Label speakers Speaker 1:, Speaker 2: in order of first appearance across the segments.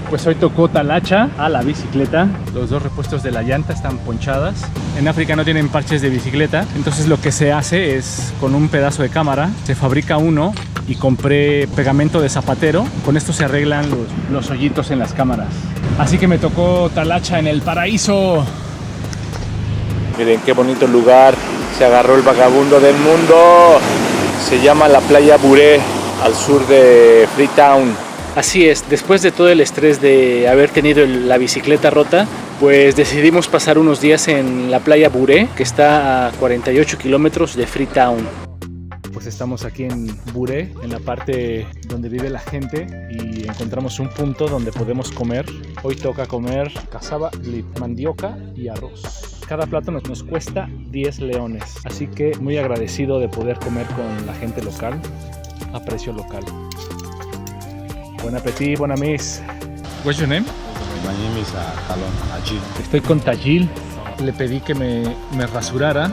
Speaker 1: Pues hoy tocó talacha a la bicicleta. Los dos repuestos de la llanta están ponchadas. En África no tienen parches de bicicleta, entonces lo que se hace es con un pedazo de cámara se fabrica uno y compré pegamento de zapatero. Con esto se arreglan los hoyitos en las cámaras. Así que me tocó talacha en el paraíso. Miren qué bonito lugar. Se agarró el vagabundo del mundo. Se llama la playa Buré, al sur de Freetown. Así es, después de todo el estrés de haber tenido la bicicleta rota, pues decidimos pasar unos días en la playa Buré, que está a 48 kilómetros de Freetown. Pues estamos aquí en Buré, en la parte donde vive la gente, y encontramos un punto donde podemos comer. Hoy toca comer cassava, mandioca y arroz. Cada plato nos cuesta 10 leones, así que muy agradecido de poder comer con la gente local, a precio local. Buen apetito, bon amis. What's your name?
Speaker 2: My name is Tajil.
Speaker 1: Estoy con Tajil. Le pedí que me rasurara.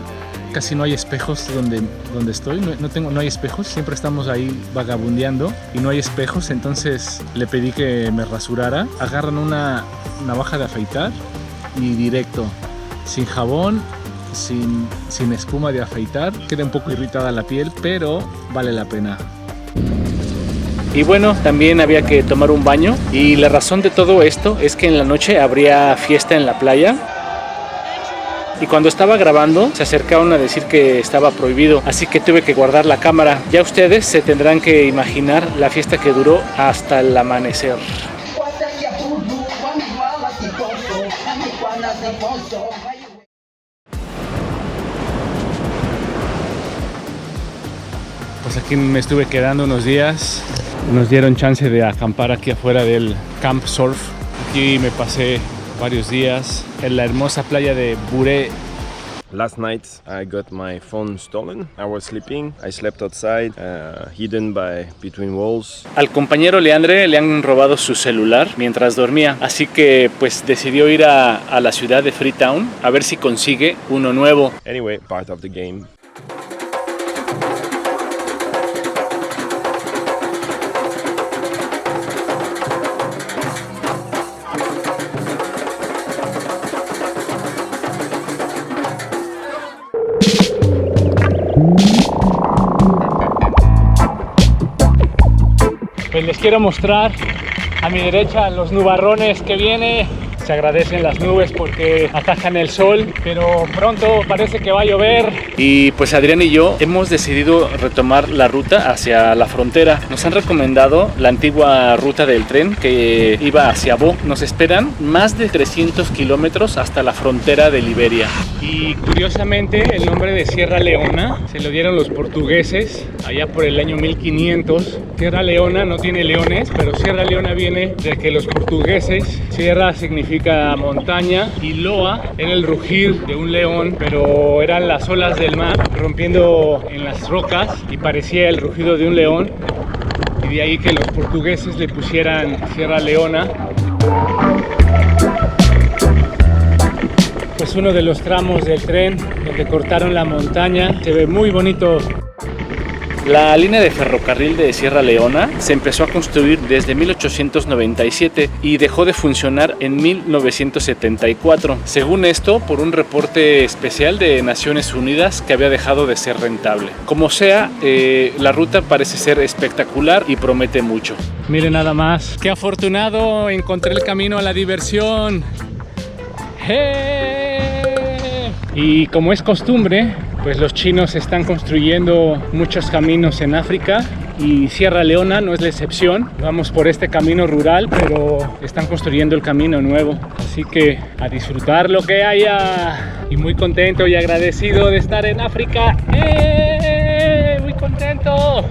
Speaker 1: Casi no hay espejos donde estoy. No hay espejos. Siempre estamos ahí vagabundeando y no hay espejos. Entonces le pedí que me rasurara. Agarran una navaja de afeitar y directo. Sin jabón, sin espuma de afeitar. Queda un poco irritada la piel, pero vale la pena. Y bueno, también había que tomar un baño, y la razón de todo esto es que en la noche habría fiesta en la playa, y cuando estaba grabando se acercaron a decir que estaba prohibido, así que tuve que guardar la cámara. Ya ustedes se tendrán que imaginar la fiesta que duró hasta el amanecer. Pues aquí me estuve quedando unos días. Nos dieron chance de acampar aquí afuera del Camp Surf. Aquí me pasé varios días en la hermosa playa de Buré.
Speaker 2: Last night I got my phone stolen. I was sleeping. I slept outside, hidden between walls.
Speaker 1: Al compañero Leandre le han robado su celular mientras dormía, así que pues decidió ir a la ciudad de Freetown a ver si consigue uno nuevo.
Speaker 2: Anyway, part of the game.
Speaker 1: Pues les quiero mostrar a mi derecha los nubarrones que viene. Se agradecen las nubes porque atajan el sol, pero pronto parece que va a llover. Y pues Adrián y yo hemos decidido retomar la ruta hacia la frontera. Nos han recomendado la antigua ruta del tren que iba hacia Bo. Nos esperan más de 300 kilómetros hasta la frontera de Liberia. Y curiosamente el nombre de Sierra Leona se lo dieron los portugueses allá por el año 1500. Sierra Leona no tiene leones, pero Sierra Leona viene de que los portugueses, sierra significa montaña y loa era el rugir de un león, pero eran las olas del mar rompiendo en las rocas y parecía el rugido de un león, y de ahí que los portugueses le pusieran Sierra Leona. Pues uno de los tramos del tren donde cortaron la montaña se ve muy bonito. La línea de ferrocarril de Sierra Leona se empezó a construir desde 1897 y dejó de funcionar en 1974. Según esto, por un reporte especial de Naciones Unidas que había dejado de ser rentable. Como sea, la ruta parece ser espectacular y promete mucho. Miren nada más, qué afortunado, encontré el camino a la diversión. ¡Hey! Y como es costumbre, pues los chinos están construyendo muchos caminos en África y Sierra Leona no es la excepción. Vamos por este camino rural, pero están construyendo el camino nuevo. Así que a disfrutar lo que haya. Y muy contento y agradecido de estar en África. ¡Eh! ¡Muy contento!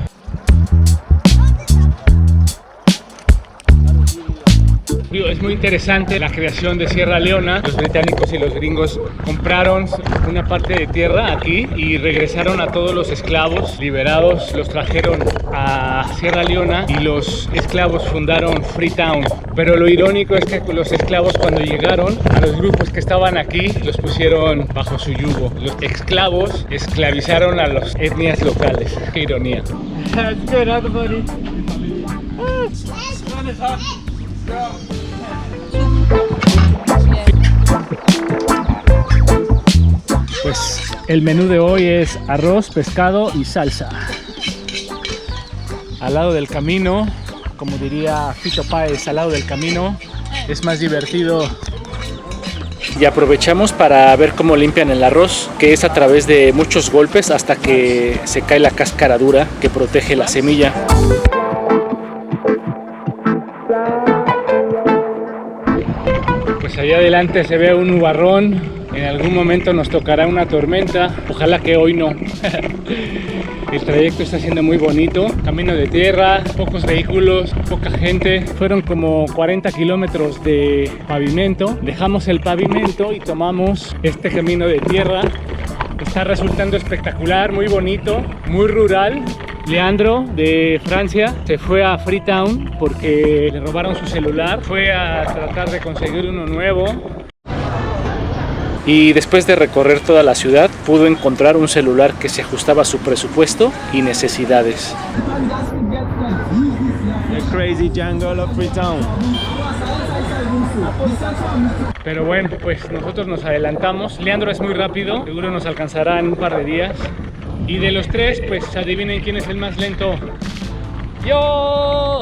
Speaker 1: Es muy interesante la creación de Sierra Leona. Los británicos y los gringos compraron una parte de tierra aquí y regresaron a todos los esclavos liberados, los trajeron a Sierra Leona y los esclavos fundaron Freetown. Pero lo irónico es que los esclavos, cuando llegaron, a los grupos que estaban aquí los pusieron bajo su yugo. Los esclavos esclavizaron a las etnias locales. Qué ironía. That's good, everybody. pues el menú de hoy es arroz, pescado y salsa. Al lado del camino, como diría Fito Páez, al lado del camino es más divertido. Y aprovechamos para ver cómo limpian el arroz, que es a través de muchos golpes hasta que se cae la cáscara dura que protege la semilla. Pues allá adelante se ve un nubarrón. En algún momento nos tocará una tormenta. Ojalá que hoy no. El trayecto está siendo muy bonito. Camino de tierra, pocos vehículos, poca gente. Fueron como 40 kilómetros de pavimento. Dejamos el pavimento y tomamos este camino de tierra. Está resultando espectacular, muy bonito, muy rural. Leandro de Francia se fue a Freetown porque le robaron su celular. Fue a tratar de conseguir uno nuevo. Y después de recorrer toda la ciudad, pudo encontrar un celular que se ajustaba a su presupuesto y necesidades.
Speaker 2: The crazy jungle of Freetown.
Speaker 1: Pero bueno, pues nosotros nos adelantamos. Leandro es muy rápido, seguro nos alcanzará en un par de días. Y de los tres, pues adivinen quién es el más lento. ¡Yo!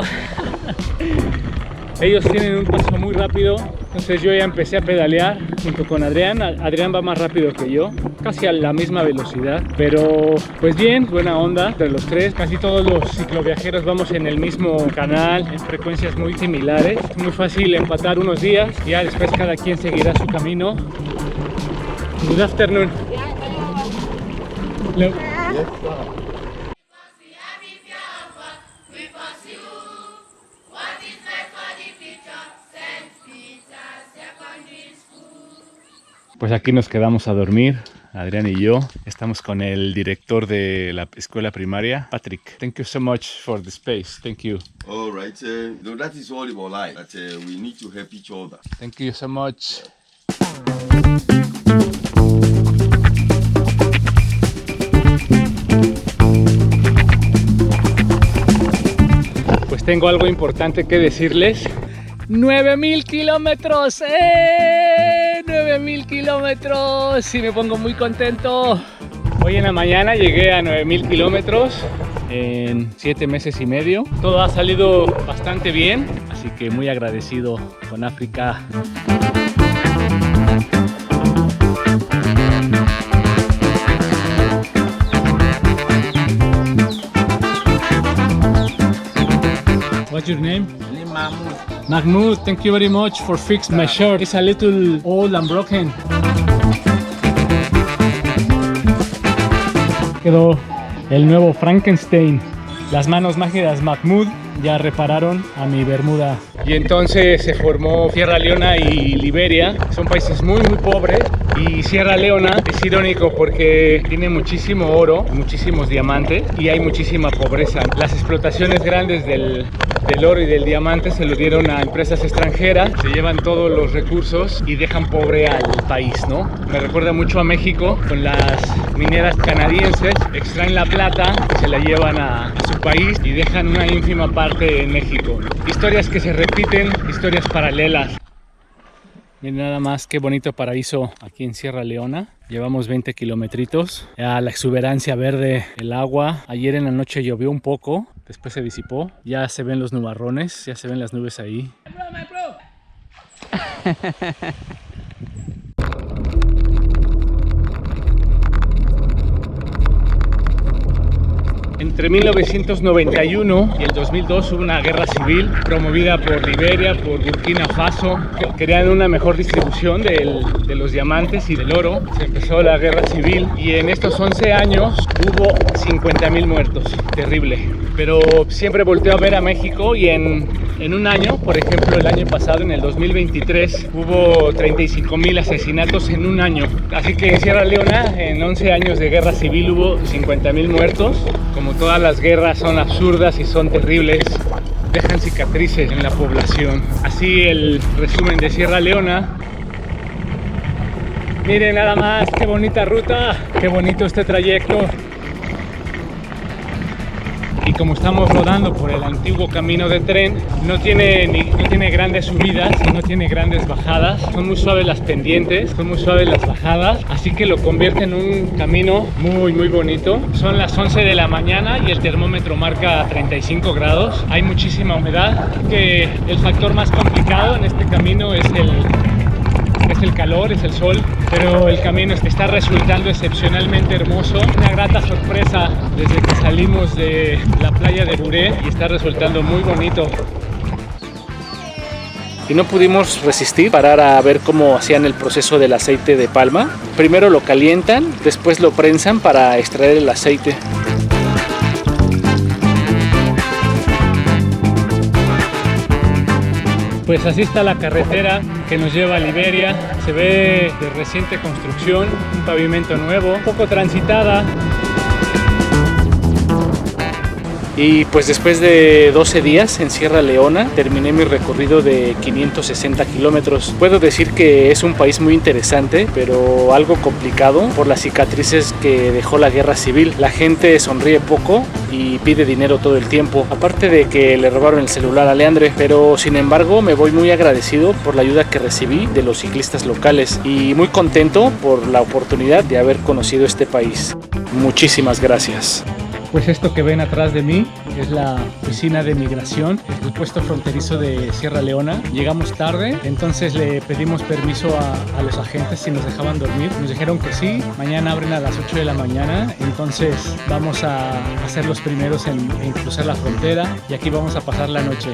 Speaker 1: Ellos tienen un paso muy rápido, entonces yo ya empecé a pedalear junto con Adrián. Adrián va más rápido que yo, casi a la misma velocidad, pero pues bien, buena onda entre los tres. Casi todos los cicloviajeros vamos en el mismo canal, en frecuencias muy similares. Es muy fácil empatar unos días y ya después cada quien seguirá su camino. Good afternoon. Hello. Pues aquí nos quedamos a dormir, Adrián y yo. Estamos con el director de la escuela primaria, Patrick. Thank you so much for the space. Thank you.
Speaker 3: All right, that is all about life. That we need to help each other.
Speaker 1: Thank you so much. Pues tengo algo importante que decirles. 9,000 kilómetros, 9,000 kilómetros y me pongo muy contento. Hoy en la mañana llegué a 9,000 kilómetros en 7 meses y medio. Todo ha salido bastante bien, así que muy agradecido con África. What's your name?
Speaker 3: Mahmoud.
Speaker 1: Mahmoud, thank you very much for fixing my shirt. It's a little old and broken. Quedó el nuevo Frankenstein. Las manos mágicas Mahmoud ya repararon a mi bermuda. Y entonces se formó Sierra Leona y Liberia. Son países muy pobres. Y Sierra Leona es irónico porque tiene muchísimo oro, muchísimos diamantes y hay muchísima pobreza. Las explotaciones grandes del oro y del diamante se lo dieron a empresas extranjeras, se llevan todos los recursos y dejan pobre al país, ¿no? Me recuerda mucho a México con las mineras canadienses, extraen la plata, se la llevan a su país y dejan una ínfima parte en México. Historias que se repiten, historias paralelas. Miren nada más qué bonito paraíso aquí en Sierra Leona. Llevamos 20 kilometritos. Ya la exuberancia verde, el agua. Ayer en la noche llovió un poco, después se disipó. Ya se ven los nubarrones, ya se ven las nubes ahí. Entre 1991 y el 2002 hubo una guerra civil promovida por Liberia, por Burkina Faso. Querían una mejor distribución de los diamantes y del oro. Se empezó la guerra civil y en estos 11 años hubo 50,000 muertos. Terrible. Pero siempre volteo a ver a México y en un año, por ejemplo el año pasado, en el 2023, hubo 35,000 asesinatos en un año. Así que en Sierra Leona, en 11 años de guerra civil, hubo 50,000 muertos. Como todas las guerras son absurdas y son terribles, dejan cicatrices en la población. Así el resumen de Sierra Leona. Miren nada más, qué bonita ruta, qué bonito este trayecto. Y como estamos rodando por el antiguo camino de tren, no tiene grandes subidas, no tiene grandes bajadas, son muy suaves las pendientes, son muy suaves las bajadas, así que lo convierte en un camino muy bonito. Son las 11 de la mañana y el termómetro marca 35 grados, hay muchísima humedad, que el factor más complicado en este camino es el calor, es el sol, pero el camino está resultando excepcionalmente hermoso. Una grata sorpresa desde que salimos de la playa de Buré y está resultando muy bonito. Y no pudimos resistir parar a ver cómo hacían el proceso del aceite de palma. Primero lo calientan, después lo prensan para extraer el aceite. Pues así está la carretera que nos lleva a Liberia. Se ve de reciente construcción, un pavimento nuevo, un poco transitada. Y pues después de 12 días en Sierra Leona terminé mi recorrido de 560 kilómetros. Puedo decir que es un país muy interesante, pero algo complicado por las cicatrices que dejó la guerra civil. La gente sonríe poco y pide dinero todo el tiempo, aparte de que le robaron el celular a Leandre, pero sin embargo me voy muy agradecido por la ayuda que recibí de los ciclistas locales y muy contento por la oportunidad de haber conocido este país. Muchísimas gracias. Pues esto que ven atrás de mí es la oficina de migración, el puesto fronterizo de Sierra Leona. Llegamos tarde, entonces le pedimos permiso a los agentes si nos dejaban dormir. Nos dijeron que sí, mañana abren a las 8 de la mañana, entonces vamos a ser los primeros en cruzar la frontera y aquí vamos a pasar la noche.